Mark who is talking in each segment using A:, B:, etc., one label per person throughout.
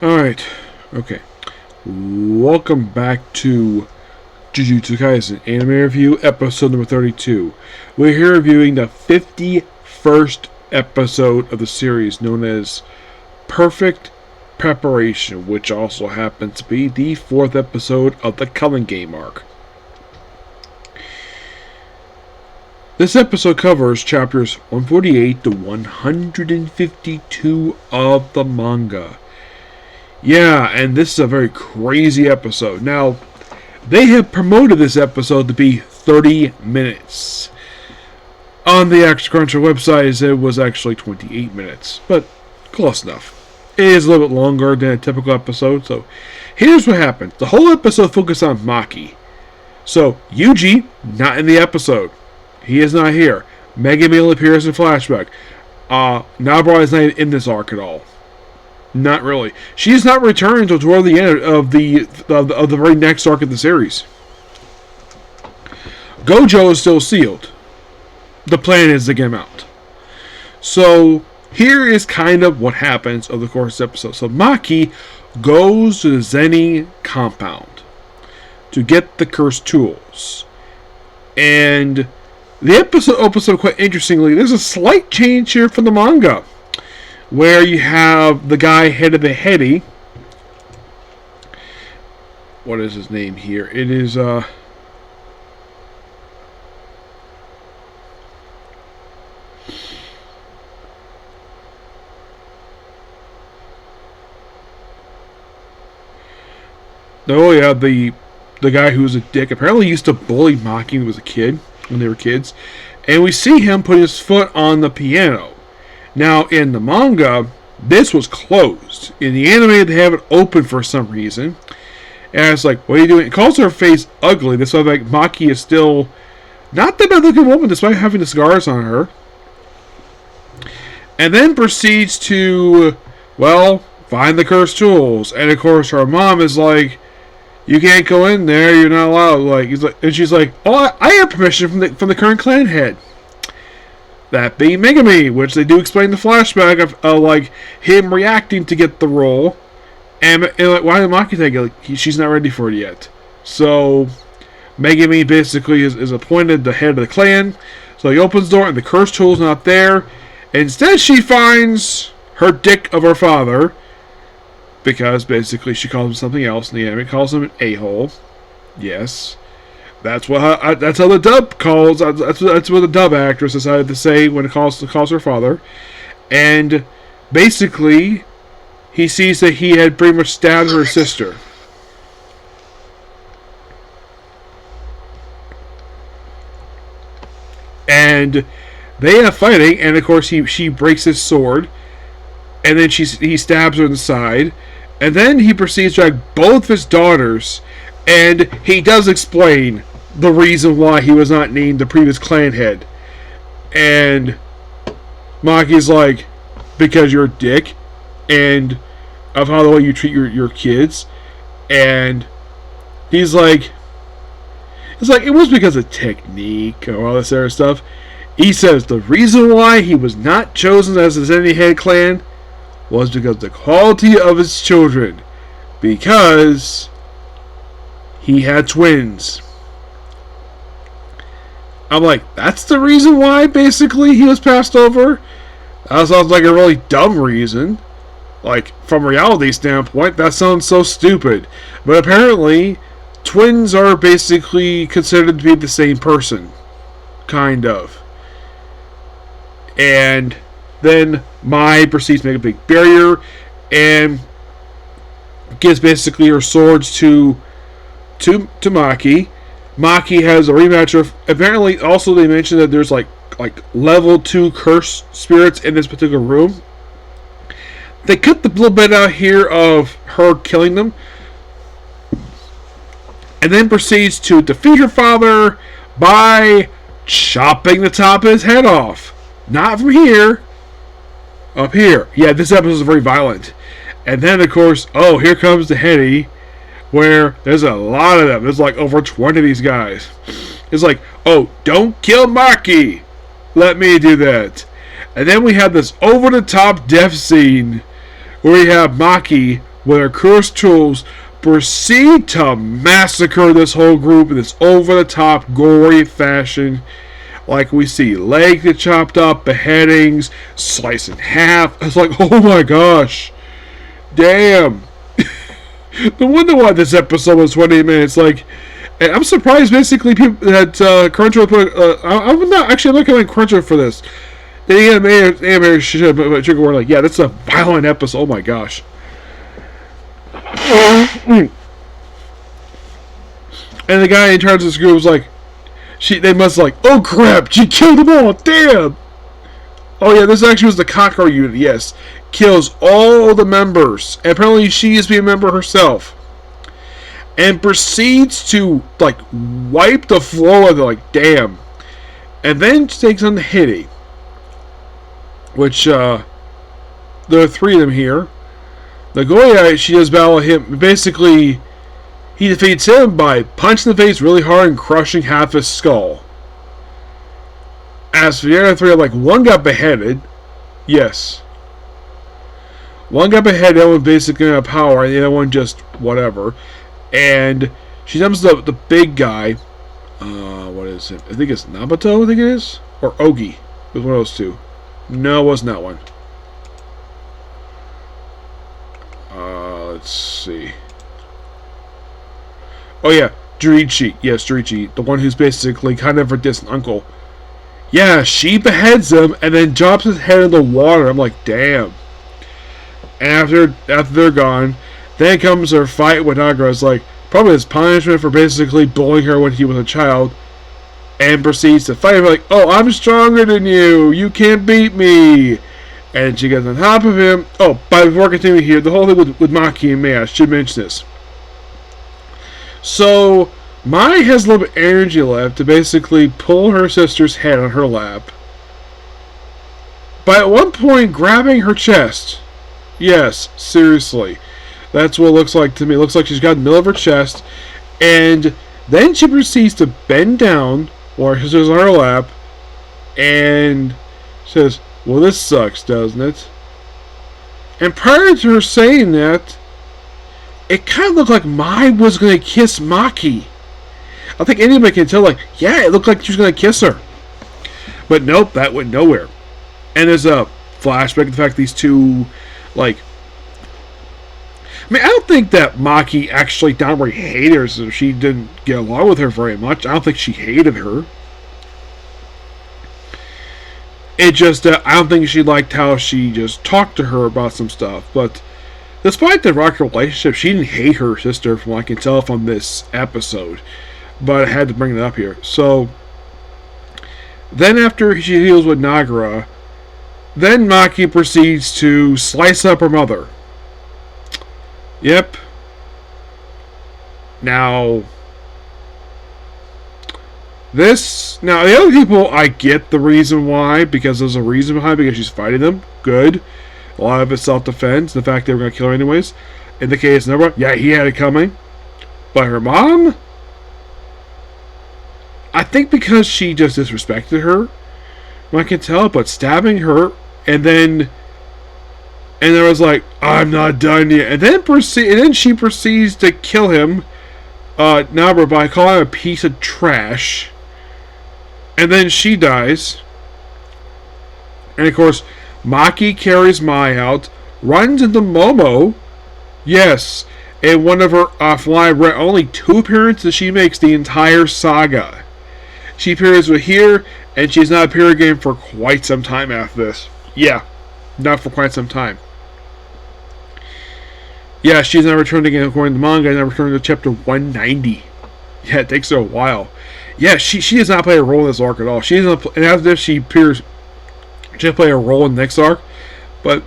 A: Alright, okay. Welcome back to Jujutsu Kaisen Anime Review, episode number 32. We're here reviewing the 51st episode of the series known as Perfect Preparation, which also happens to be the 4th episode of the Culling game arc. This episode covers chapters 148 to 152 of the manga. Yeah, and this is a very crazy episode. Now, they have promoted this episode to be 30 minutes. On the Action Cruncher website, it was actually 28 minutes, but close enough. It is a little bit longer than a typical episode, so here's what happened. The whole episode focused on Maki. So, Yuji, not in the episode. He is not here. Megami only appears in flashback. Nabara is not in this arc at all. Not really. She is not returning until toward the end of the very next arc of the series. Gojo is still sealed. The plan is to get him out. So here is kind of what happens over the course of the episode. So Maki goes to the Zeni compound to get the cursed tools. And the episode opens up quite interestingly. There's a slight change here from the manga, where you have the guy head of the Heady. What is his name here? It is no, yeah, the guy who was a dick. Apparently he used to bully Maki when he was a kid, when they were kids. And we see him put his foot on the piano. Now, in the manga, this was closed. In the anime, they have it open for some reason. And it's like, what are you doing? It calls her face ugly. That's why like, Maki is still not the bad-looking woman, despite having the scars on her. And then proceeds to, well, find the cursed tools. And, of course, her mom is like, you can't go in there. You're not allowed. And she's like, oh, I have permission from the current clan head. That being Megami, which they do explain the flashback of like him reacting to get the role, and like why did Maki take it? Like, she's not ready for it yet. So Megami basically is appointed the head of the clan. So he opens the door and the cursed tool's not there. Instead, she finds her dick of her father, because basically she calls him something else in the anime. Calls him an a-hole. Yes. That's how the dub calls. That's what the dub actress decided to say when it calls her father, and basically, he sees that he had pretty much stabbed her sister. And they have fighting, and of course she breaks his sword, and then he stabs her in the side, and then he proceeds to drag both of his daughters, and he does explain the reason why he was not named the previous clan head. And Maki's like, because you're a dick, and of how the way you treat your kids. And he's like, it was because of technique or all this other stuff. He says the reason why he was not chosen as the Zeni head clan was because of the quality of his children. Because he had twins. I'm like, that's the reason why, basically, he was passed over? That sounds like a really dumb reason. Like, from a reality standpoint, that sounds so stupid. But apparently, twins are basically considered to be the same person. Kind of. And then Mai proceeds to make a big barrier and gives basically her swords to Maki. Maki has a rematch of, apparently also they mentioned that there's like level 2 curse spirits in this particular room. They cut the little bit out here of her killing them, and then proceeds to defeat her father by chopping the top of his head off. Not from here, up here. Yeah, this episode is very violent. And then of course, oh, here comes the Heady, where there's a lot of them. There's like over 20 of these guys. It's like, oh, don't kill Maki. Let me do that. And then we have this over-the-top death scene where we have Maki with her cursed tools, proceed to massacre this whole group in this over-the-top, gory fashion. Like we see legs get chopped up, beheadings, sliced in half. It's like, oh my gosh. Damn. No wonder why this episode was 20 minutes. Like, I'm surprised basically people that Crunchyroll put. I'm not actually looking at Crunchyroll for this. The animator shit, but Trigger were like, yeah, that's a violent episode. Oh my gosh. And the guy in charge of this group was like, they must like, oh crap, she killed them all, damn! Oh yeah, this actually was the Kakar unit, yes. Kills all the members. And apparently she is being a member herself. And proceeds to, like, wipe the floor with it, like, damn. And then takes on the Hitty. Which, there are 3 of them here. The Goya, she does battle him, basically, he defeats him by punching the face really hard and crushing half his skull. As for the other 3, like, one got beheaded. Yes. One got beheaded, the other one basically got power, and the other one just whatever. And she comes to the big guy. What is it? I think it's Nabato, I think it is? Or Ogi. It was one of those 2. No, it wasn't that one. Let's see. Oh yeah, Jurichi. Yes, Jurichi. The one who's basically kind of her distant uncle. Yeah, she beheads him and then drops his head in the water. I'm like, damn. And after they're gone, then comes her fight with Nagra. It's like, probably his punishment for basically bullying her when he was a child. And proceeds to fight her like, oh, I'm stronger than you. You can't beat me. And she gets on top of him. Oh, before I continue here, the whole thing with Maki and Mei, I should mention this. So, Mai has a little bit of energy left to basically pull her sister's head on her lap. But at one point, grabbing her chest. Yes, seriously. That's what it looks like to me. It looks like she's got in the middle of her chest. And then she proceeds to bend down while her sister's on her lap. And says, well, this sucks, doesn't it? And prior to her saying that, it kind of looked like Mai was going to kiss Maki. I think anybody can tell, like, yeah, it looked like she was going to kiss her. But nope, that went nowhere. And there's a flashback of the fact these 2, like... I mean, I don't think that Maki actually downright hated her, so she didn't get along with her very much. I don't think she hated her. It just, I don't think she liked how she just talked to her about some stuff. But despite the rocky relationship, she didn't hate her sister, from what I can tell from this episode. But I had to bring it up here. So, then after she deals with Nagara, then Maki proceeds to slice up her mother. Yep. Now, now the other people, I get the reason why, because there's a reason behind it, because she's fighting them. Good. A lot of it's self-defense, the fact they were going to kill her anyways. In the case of Nobara, yeah, he had it coming. But her mom, I think because she just disrespected her, I can tell, but stabbing her, and then there was like, I'm not done yet. And then she proceeds to kill him, Nabra, by calling him a piece of trash. And then she dies. And of course, Maki carries Mai out, runs into Momo. Yes, in one of her offline, only 2 appearances she makes the entire saga. She appears with here, and she's not appeared again for quite some time after this. Yeah, not for quite some time. Yeah, she's not returned again according to the manga, and not returned to chapter 190. Yeah, it takes her a while. Yeah, she does not play a role in this arc at all. She doesn't, and after this, she appears to play a role in the next arc, but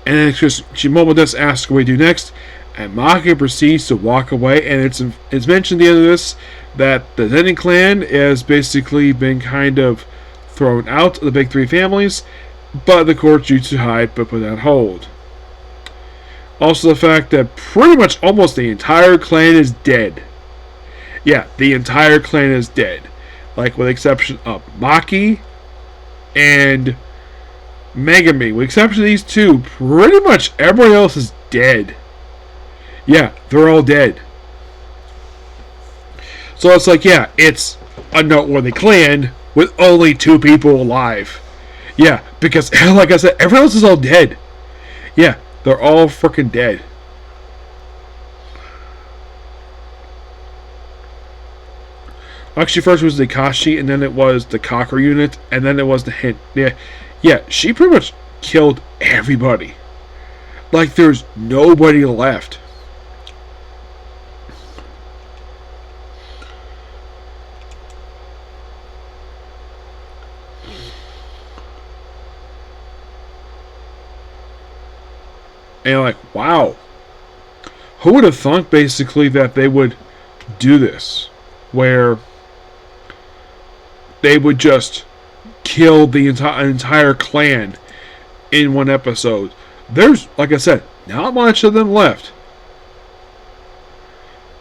A: and then it's just Momo just asks what we do next, and Maki proceeds to walk away. And it's mentioned at the end of this that the Zenin clan has basically been kind of thrown out of the big 3 families, but the court Jujutsu hide but put on hold. Also, the fact that pretty much almost the entire clan is dead. Yeah, the entire clan is dead. Like, with the exception of Maki and Megami, with the exception of these two, pretty much everybody else is dead. Yeah, they're all dead. So it's like, yeah, it's a noteworthy clan with only 2 people alive. Yeah, because, like I said, everyone else is all dead. Yeah, they're all freaking dead. Actually, first was the Kashi, and then it was the Cocker unit, and then it was the Hint. Yeah, she pretty much killed everybody. Like, there's nobody left. And you're like, wow. Who would have thought, basically, that they would do this? Where they would just kill the entire clan in one episode. There's, like I said, not much of them left.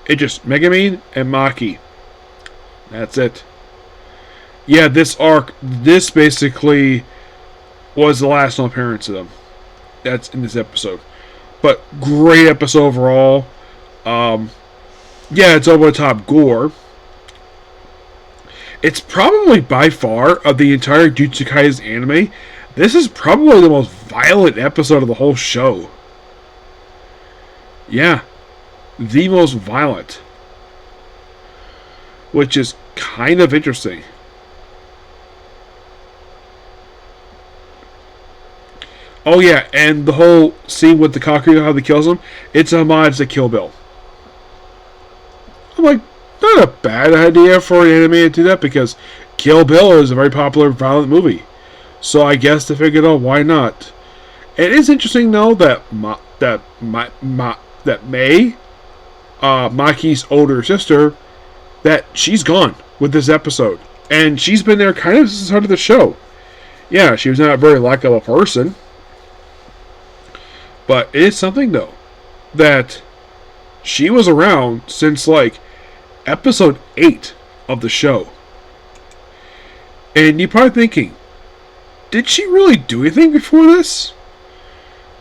A: It just Megumin and Maki. That's it. Yeah, this arc, this basically was the last known appearance of them. That's in this episode. But great episode overall. Yeah, it's over the top gore. It's probably by far of the entire Jujutsu Kaisen anime, this is probably the most violent episode of the whole show. Yeah, the most violent. Which is kind of interesting. Oh yeah, and the whole scene with the Kakuya, how they kills him, it's a homage to Kill Bill. I'm like, not a bad idea for an anime to do that, because Kill Bill is a very popular violent movie. So I guess they figured out why not. It is interesting though that May, Maki's older sister, that she's gone with this episode, and she's been there kind of since the start of the show. Yeah, she was not a very likable person, but it is something though that she was around since like episode 8 of the show. And you're probably thinking, did she really do anything before this?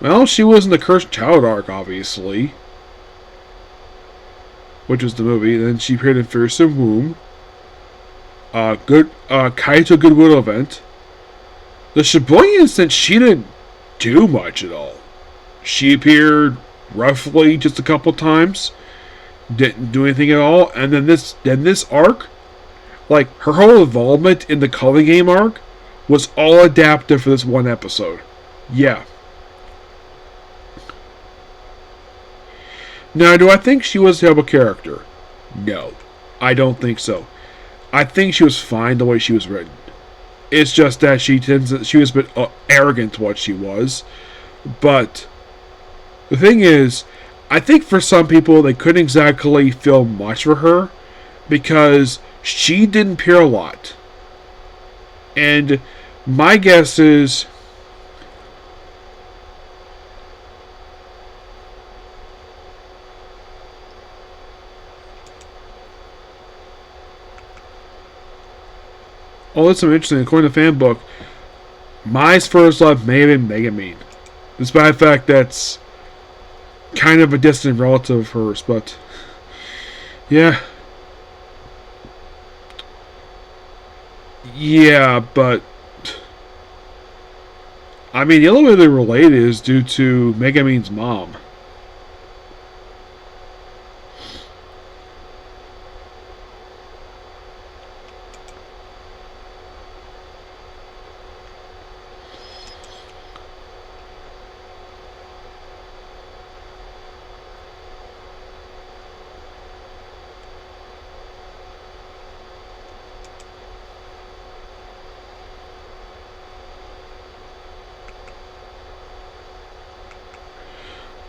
A: Well, she was in the Cursed Child arc, obviously, which was the movie. Then she appeared in Fearsome Womb, Kaito Goodwill event. The Shibuya instance, she didn't do much at all. She appeared roughly just a couple times, didn't do anything at all, and then this arc, like her whole involvement in the Culling game arc, was all adapted for this one episode. Yeah. Now, do I think she was a terrible character? No, I don't think so. I think she was fine the way she was written. It's just that she was a bit arrogant to what she was. But the thing is, I think for some people they couldn't exactly feel much for her because she didn't appear a lot. And my guess is that's something interesting. According to Fanbook, Mai's first love may have been Megumin. Despite the fact that's kind of a distant relative of hers, but yeah. Yeah, but I mean, the only way they're related is due to Megumin's mom.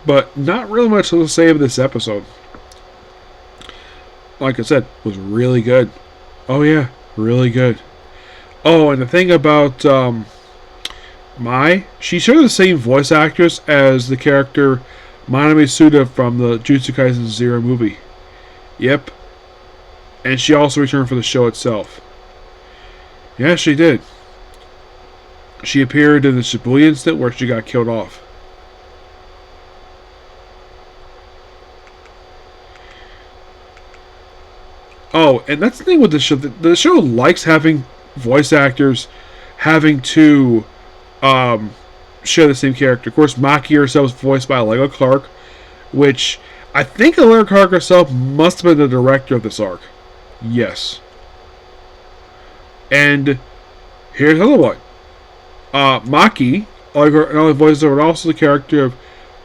A: But not really much to say of this episode. Like I said, was really good. Oh yeah, really good. Oh, and the thing about Mai, she shared the same voice actress as the character Manami Suda from the Jujutsu Kaisen Zero movie. Yep. And she also returned for the show itself. Yeah, she did. She appeared in the Shibuya incident where she got killed off. Oh, and that's the thing with the show. The show likes having voice actors having to share the same character. Of course, Maki herself was voiced by Allegra Clark, which I think Allegra Clark herself must have been the director of this arc. Yes. And here's another one. Maki, not only voices over, but also the character of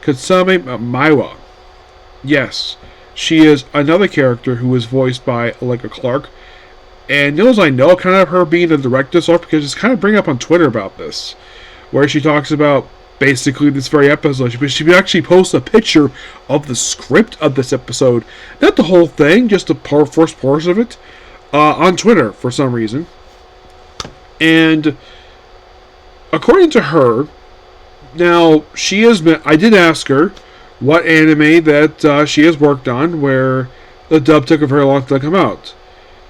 A: Katsumi Maiwa. Yes. She is another character who was voiced by Allegra Clark. And those I know kind of her being the director of this arc because it's kind of bring up on Twitter about this, where she talks about basically this very episode. She actually posts a picture of the script of this episode, not the whole thing, just the first portion of it, on Twitter for some reason. And according to her, now she has been. I did ask her what anime that she has worked on where the dub took a very long time to come out.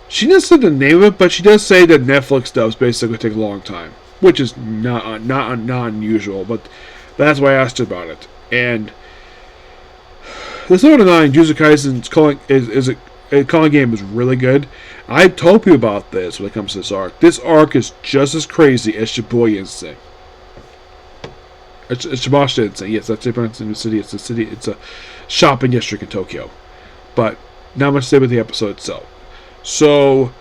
A: She didn't say the name of it, but she does say that Netflix dubs basically take a long time, which is not unusual. But that's why I asked her about it. And this number 9, Jujutsu Kaisen's Culling game is really good. I told you about this when it comes to this arc. This arc is just as crazy as Shibuya Insane. It's Shibashita Insane. Yes, that's it. In the city. It's a city. It's a shopping district in Tokyo. But not much to say about the episode itself. So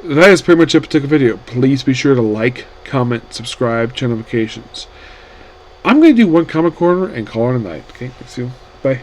A: that is pretty much it for the video. Please be sure to like, comment, subscribe, turn notifications. I'm going to do one comment corner and call it a night. Okay, see you. Bye.